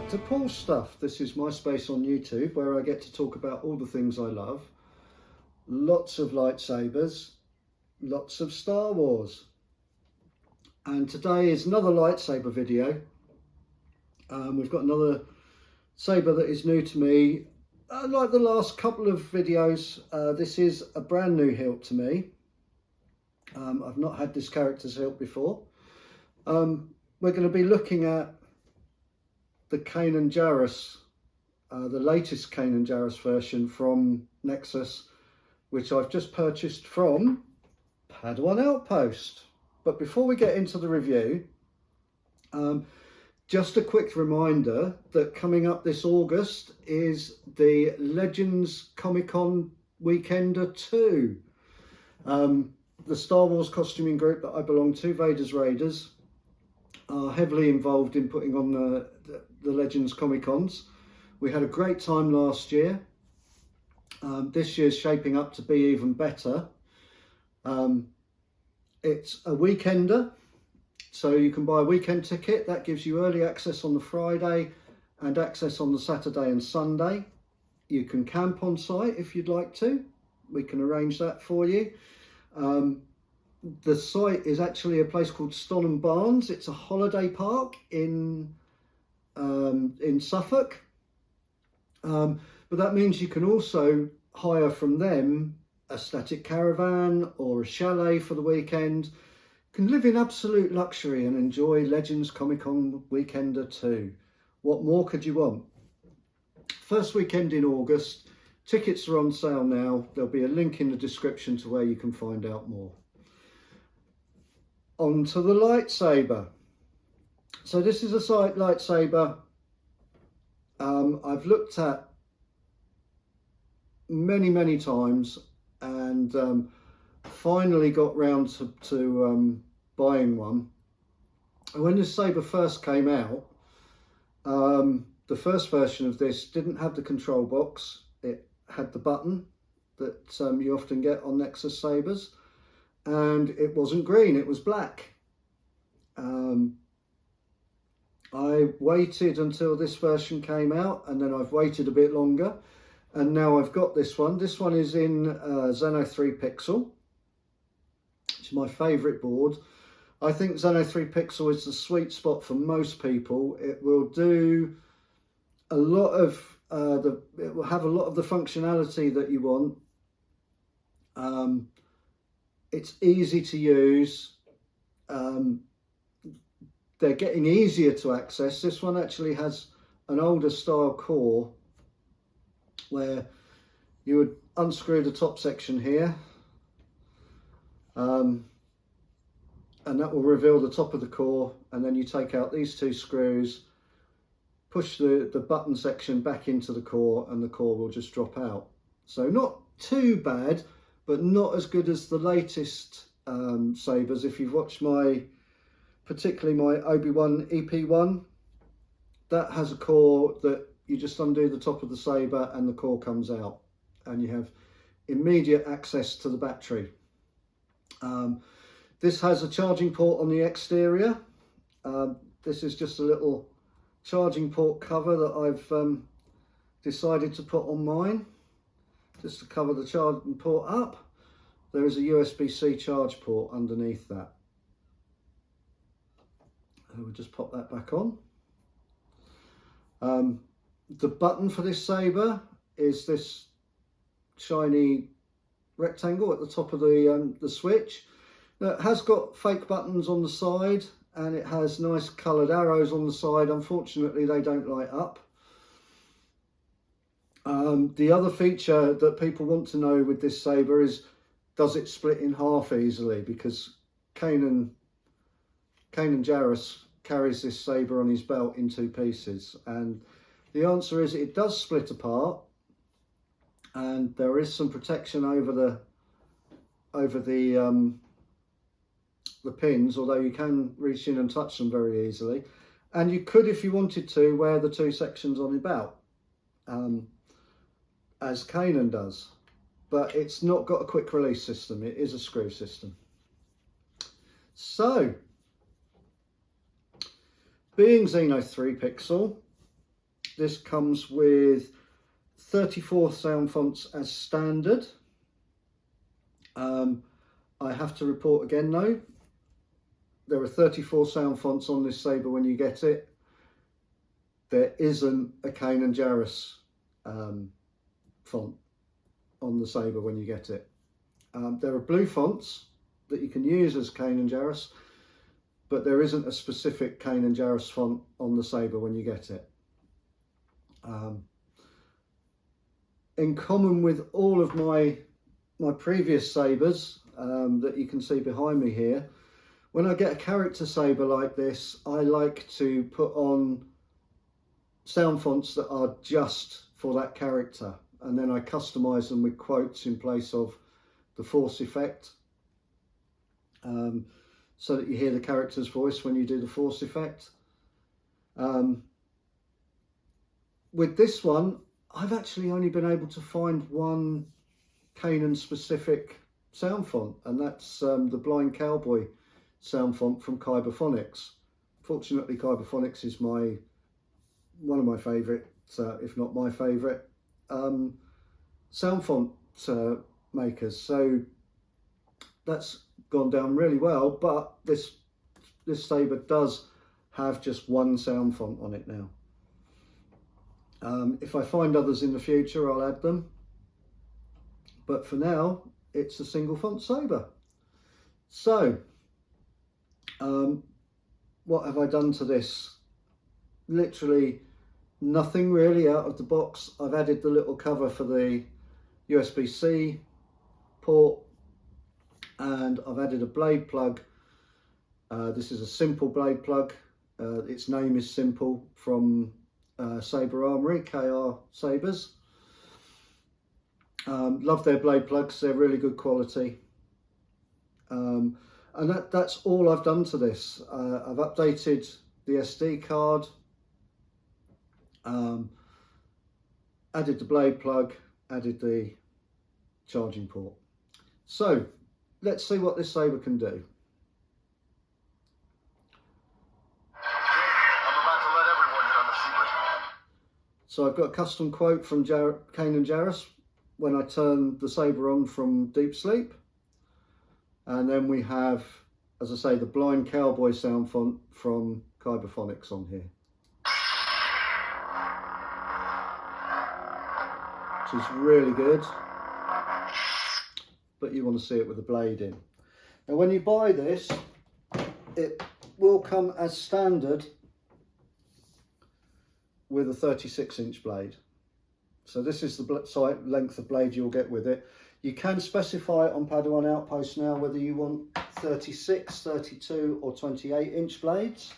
back to Paul's Stuff. This is my space on YouTube where I get to talk about all the things I love. Lots of lightsabers, lots of Star Wars. And today is another lightsaber video. We've got another saber that is new to me. Like the last couple of videos, this is a brand new hilt to me. I've not had this character's hilt before. We're going to be looking at the Kanan Jarrus, the latest Kanan Jarrus version from Nexus, which I've just purchased from Padawan Outpost. But before we get into the review, just a quick reminder that coming up this August is the Legends Comic-Con Weekender 2. The Star Wars costuming group that I belong to, Vader's Raiders, are heavily involved in putting on the Legends Comic-Cons. We had a great time last year. This year's shaping up to be even better. It's a weekender, so you can buy a weekend ticket. That gives you early access on the Friday and access on the Saturday and Sunday. You can camp on site if you'd like to. We can arrange that for you. The site is actually a place called Stonham Barns. It's a holiday park in Suffolk. But that means you can also hire from them a static caravan or a chalet for the weekend. You can live in absolute luxury and enjoy Legends Comic-Con Weekender 2. What more could you want? First weekend in August. Tickets are on sale now. There'll be a link in the description to where you can find out more. On to the lightsaber. So this is a sight lightsaber I've looked at many times and finally got round to buying one. And when this saber first came out, the first version of this didn't have the control box. It had the button that you often get on Nexus sabers, and it wasn't green, it was black. I waited until this version came out, and then I've waited a bit longer, and now I've got this one. This one is in Xeno3 Pixel, which is my favourite board. I think Xeno3 Pixel is the sweet spot for most people. It will do a lot of it will have a lot of the functionality that you want. It's easy to use. They're getting easier to access. This one actually has an older style core where you would unscrew the top section here, and that will reveal the top of the core, and then you take out these two screws, push the button section back into the core, and the core will just drop out. So not too bad, but not as good as the latest sabers. If you've watched particularly my Obi-Wan EP1, that has a core that you just undo the top of the saber and the core comes out, and you have immediate access to the battery. This has a charging port on the exterior. This is just a little charging port cover that I've decided to put on mine, just to cover the charging port up. There is a USB-C charge port underneath that. We'll just pop that back on. The button for this saber is this shiny rectangle at the top of the switch. Now, it has got fake buttons on the side, and it has nice coloured arrows on the side. Unfortunately, they don't light up. The other feature that people want to know with this saber is, does it split in half easily? Because Kanan Jarrus carries this saber on his belt in two pieces, and the answer is it does split apart, and there is some protection over the pins, although you can reach in and touch them very easily, and you could, if you wanted to, wear the two sections on your belt, as Kanan does, but it's not got a quick release system. It is a screw system. So, being Xeno3 Pixel, This comes with 34 sound fonts as standard. I have to report again though, there are 34 sound fonts on this saber when you get it. There isn't a Kanan Jarrus font on the saber when you get it. There are blue fonts that you can use as Kanan Jarrus, but there isn't a specific Kanan Jarrus font on the saber when you get it. In common with all of my previous sabers that you can see behind me here, when I get a character saber like this, I like to put on sound fonts that are just for that character, and then I customize them with quotes in place of the force effect, so that you hear the character's voice when you do the force effect. With this one, I've actually only been able to find one Kanan specific sound font, and that's the Blind Cowboy sound font from Kyberphonics. Fortunately, Kyberphonics is one of my favourite, if not my favourite, sound font makers. So that's gone down really well, but this saber does have just one sound font on it now. If I find others in the future, I'll add them, but for now it's a single font saber. So what have I done to this? Literally nothing really out of the box. I've added the little cover for the USB-C port, and I've added a blade plug. This is a simple blade plug. Its name is Simple, from Saber Armory, KR Sabers. Love their blade plugs, they're really good quality. And that's all I've done to this. I've updated the SD card, added the blade plug, added the charging port. So let's see what this saber can do. So I've got a custom quote from Kanan Jarrus when I turn the saber on from deep sleep. And then we have, as I say, the Blind Cowboy sound font from Kyberphonics on here, which is really good, but you want to see it with the blade in. Now when you buy this, it will come as standard with a 36-inch blade. So this is the length of blade you'll get with it. You can specify on Padawan Outpost now whether you want 36, 32 or 28-inch blades.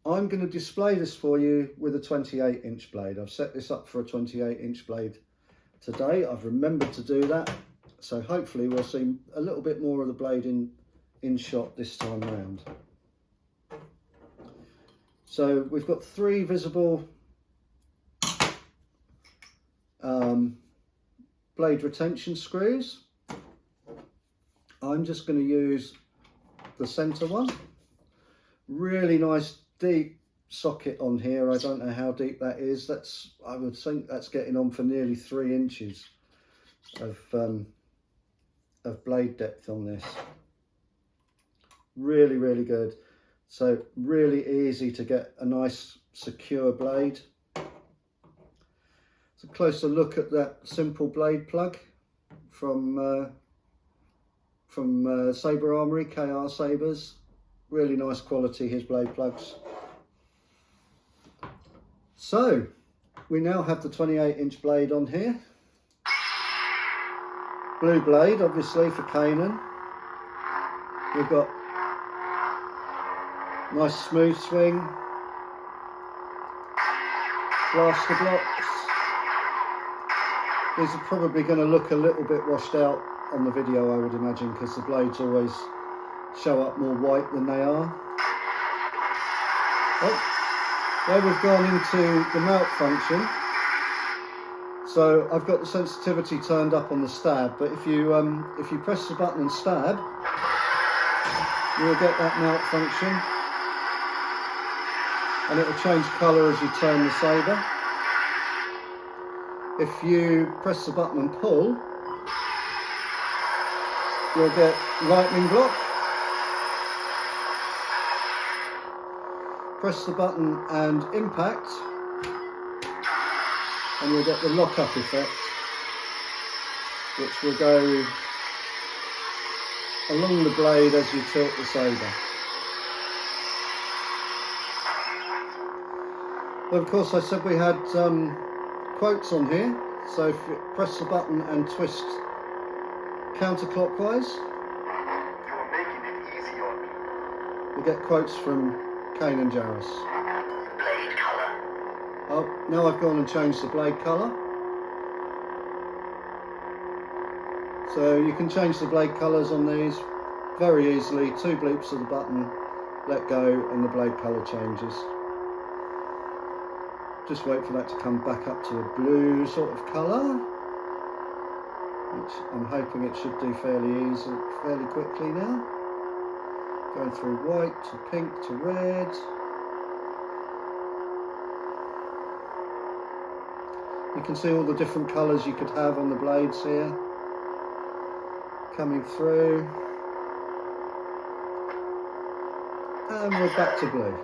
I'm going to display this for you with a 28-inch blade. I've set this up for a 28-inch blade today. I've remembered to do that. So hopefully we'll see a little bit more of the blade in shot this time around. So we've got 3 visible blade retention screws. I'm just going to use the center one. Really nice deep socket on here. I don't know how deep that is. I would think that's getting on for nearly 3 inches of blade depth on this. Really, really good. So really easy to get a nice secure blade. A closer look at that simple blade plug from Saber Armory, KR Sabers. Really nice quality, his blade plugs. So we now have the 28-inch blade on here. Blue blade, obviously, for Kanan. We've got nice smooth swing, blaster blocks. These are probably going to look a little bit washed out on the video, I would imagine, because the blades always show up more white than they are. Oh, there we've gone into the melt function. So I've got the sensitivity turned up on the stab, but if you press the button and stab, you'll get that melt function, and it will change colour as you turn the saber. If you press the button and pull, you'll get lightning block. Press the button and impact, and you'll get the lock-up effect, which will go along the blade as you tilt the saber. Well, of course, I said we had quotes on here, so if you press the button and twist counterclockwise, You're making it easy on me. we'll get quotes from Kanan Jarrus. Blade color. Oh, now I've gone and changed the blade colour. So you can change the blade colours on these very easily. 2 bleeps of the button, let go, and the blade colour changes. Just wait for that to come back up to a blue sort of colour, which I'm hoping it should do fairly quickly now. Going through white to pink to red. You can see all the different colours you could have on the blades here, coming through. And we're back to blue.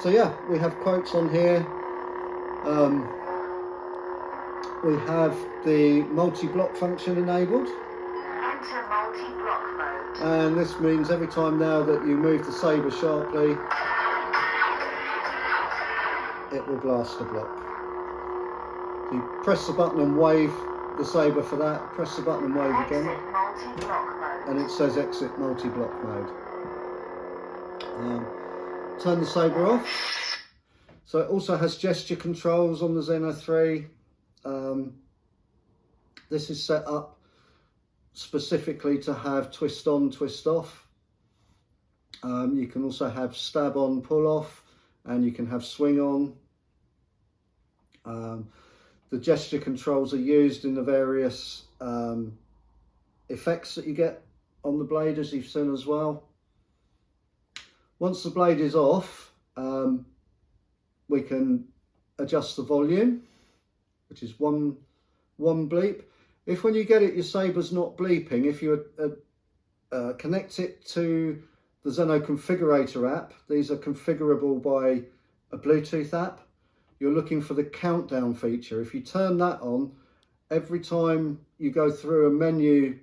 So yeah, we have quotes on here. We have the multi-block function enabled. Enter multi-block mode. And this means every time now that you move the saber sharply, it will blast a block. You press the button and wave the saber for that, press the button and wave again, Exit multi-block mode. and it says exit multi-block mode. Turn the saber off. So it also has gesture controls on the Xeno3. This is set up specifically to have twist on, twist off. You can also have stab on, pull off, and you can have swing on. The gesture controls are used in the various effects that you get on the blade, as you've seen as well. Once the blade is off, we can adjust the volume, which is one bleep. If when you get it, your saber's not bleeping, if you connect it to the Xeno Configurator app, these are configurable by a Bluetooth app, you're looking for the countdown feature. If you turn that on, every time you go through a menu,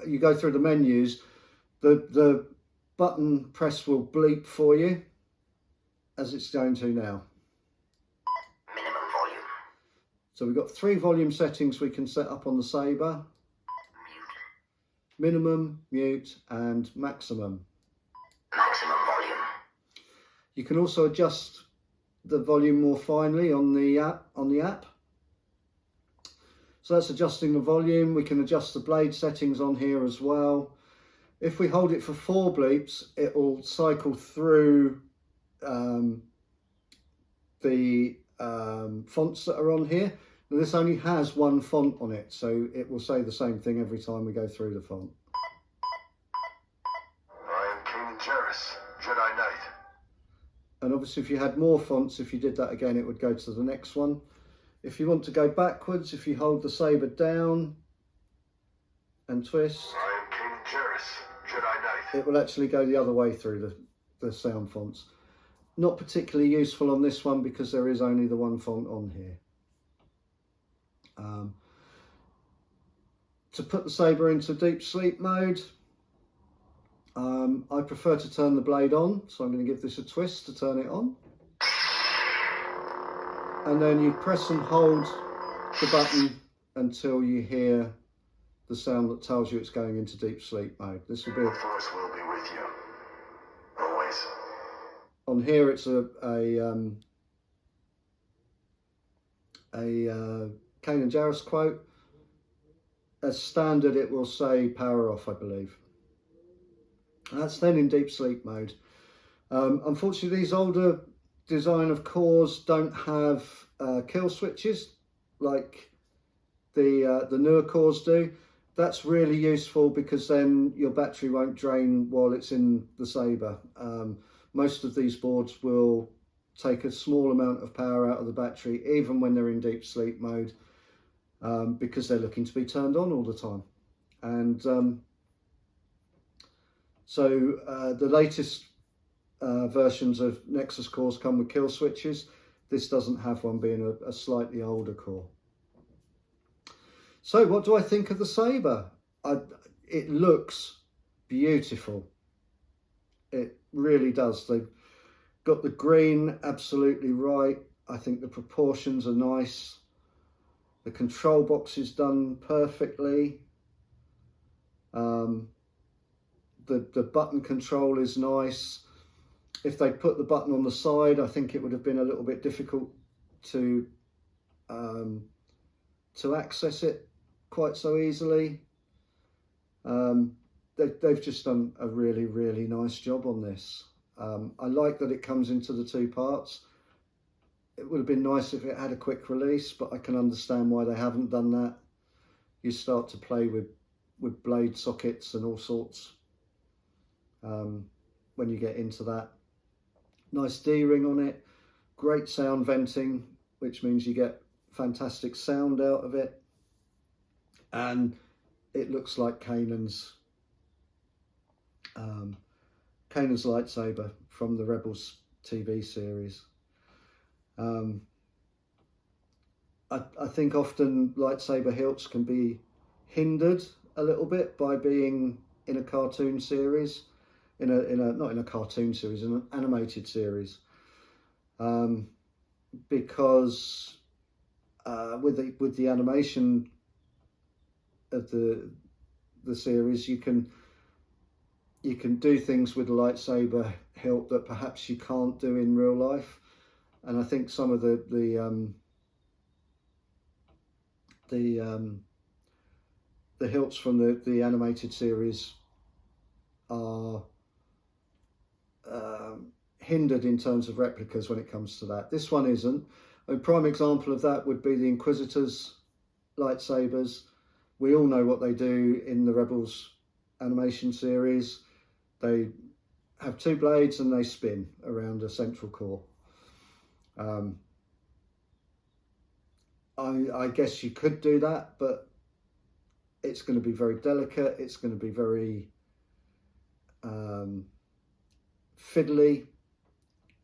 you go through the menus, the button press will bleep for you, as it's going to now. Minimum volume. So we've got 3 volume settings we can set up on the saber. Mute. Minimum, mute, and maximum. Maximum volume. You can also adjust the volume more finely on the app. So that's adjusting the volume. We can adjust the blade settings on here as well. If we hold it for 4 bleeps, it will cycle through the fonts that are on here. Now, this only has 1 font on it, so it will say the same thing every time we go through the font. I am Kanan Jarrus, Jedi Knight. And obviously if you had more fonts, if you did that again, it would go to the next one. If you want to go backwards, if you hold the saber down and twist, I am Kanan Jarrus, Jedi Knight. it will actually go the other way through the sound fonts. Not particularly useful on this one because there is only the 1 font on here. To put the saber into deep sleep mode, I prefer to turn the blade on, so I'm going to give this a twist to turn it on. And then you press and hold the button until you hear the sound that tells you it's going into deep sleep mode. This will be The Force will be with you. Always. on here. It's a Kanan Jarrus quote. As standard, it will say power off, I believe. That's then in deep sleep mode. Unfortunately, these older design of cores don't have kill switches like the newer cores do. that's really useful because then your battery won't drain while it's in the Saber. Most of these boards will take a small amount of power out of the battery, even when they're in deep sleep mode, because they're looking to be turned on all the time. And so the latest versions of Nexus cores come with kill switches. This doesn't have one, being a slightly older core. So what do I think of the Saber? It looks beautiful. It really does. They've got the green absolutely right. I think the proportions are nice. The control box is done perfectly. The button control is nice. If they put the button on the side, I think it would have been a little bit difficult to access it quite so easily. They've just done a really, really nice job on this. I like that it comes into the two parts. It would have been nice if it had a quick release, but I can understand why they haven't done that. You start to play with blade sockets and all sorts when you get into that. Nice D-ring on it, great sound venting, which means you get fantastic sound out of it. And it looks like Kanan's lightsaber from the Rebels TV series. I think often lightsaber hilts can be hindered a little bit by being in a cartoon series, not in a cartoon series, in an animated series, because with the animation of the series, you can do things with a lightsaber hilt that perhaps you can't do in real life. And I think some of the hilts from the animated series are hindered in terms of replicas when it comes to that. This one isn't. A prime example of that would be the Inquisitor's lightsabers. We all know what they do in the Rebels animation series. They have two blades and they spin around a central core. I guess you could do that, but it's going to be very delicate. It's going to be very fiddly.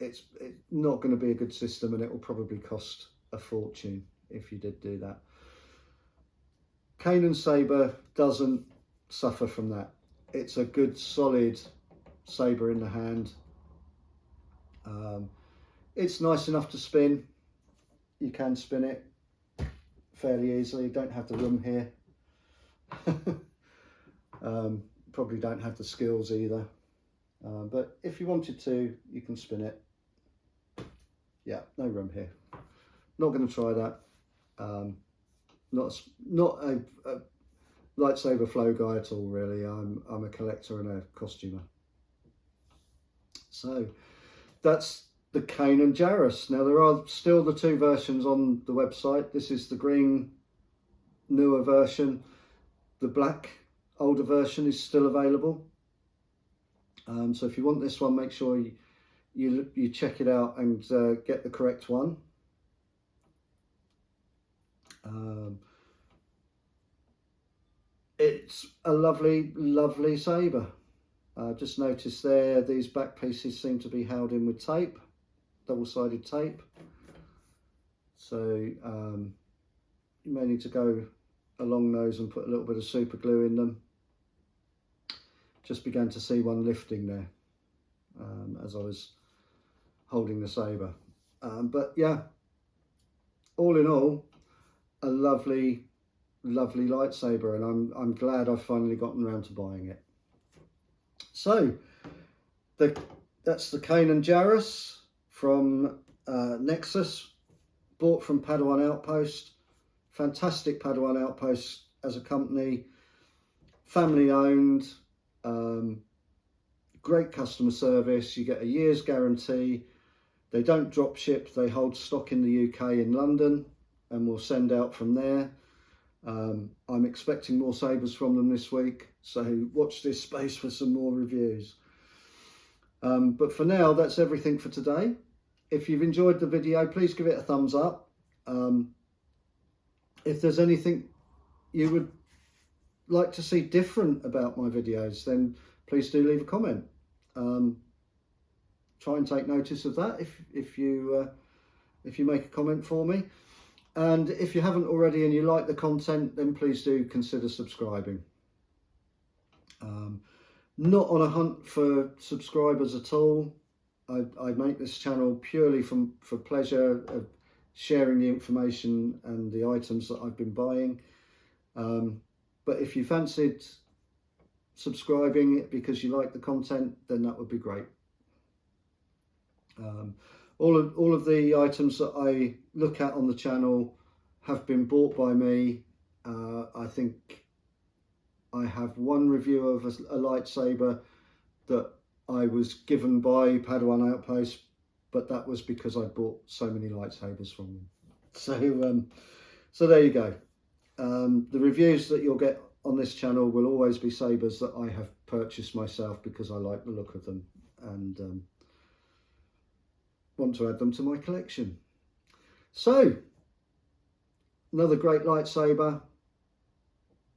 It's not going to be a good system, and it will probably cost a fortune if you did do that. Kanan Saber doesn't suffer from that. It's a good solid saber in the hand. It's nice enough to spin. You can spin it fairly easily. You don't have the room here. Probably don't have the skills either. But if you wanted to, you can spin it. Yeah, no room here. Not going to try that. Not a lightsaber flow guy at all, really. I'm a collector and a costumer. So that's the Kanan Jarrus. Now there are still the two versions on the website. This is the green newer version. The black older version is still available. So if you want this one, make sure you check it out and get the correct one. It's a lovely, lovely saber. Just notice there, these back pieces seem to be held in with tape, double-sided tape. So you may need to go along those and put a little bit of super glue in them. Just began to see one lifting there as I was holding the saber. But yeah, all in all, a lovely, lovely lightsaber, and I'm glad I've finally gotten around to buying it. So that's the Kanan Jarrus from Nexus, bought from Padawan Outpost. Fantastic Padawan Outpost as a company, family owned, great customer service. You get a year's guarantee. They don't drop ship, they hold stock in the UK in London and will send out from there. I'm expecting more sabers from them this week, so watch this space for some more reviews. But for now, that's everything for today. If you've enjoyed the video, please give it a thumbs up. If there's anything you would like to see different about my videos, then please do leave a comment. Try and take notice of that if you make a comment for me. And if you haven't already and you like the content, then please do consider subscribing. Not on a hunt for subscribers at all. I make this channel purely for pleasure of sharing the information and the items that I've been buying. But if you fancied subscribing because you like the content, then that would be great. All of the items that I look at on the channel have been bought by me. I think I have one review of a lightsaber that I was given by Padawan Outpost, but that was because I bought so many lightsabers from them. So there you go. The reviews that you'll get on this channel will always be sabers that I have purchased myself because I like the look of them and want to add them to my collection. So, another great lightsaber.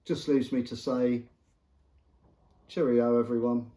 Just leaves me to say, cheerio everyone.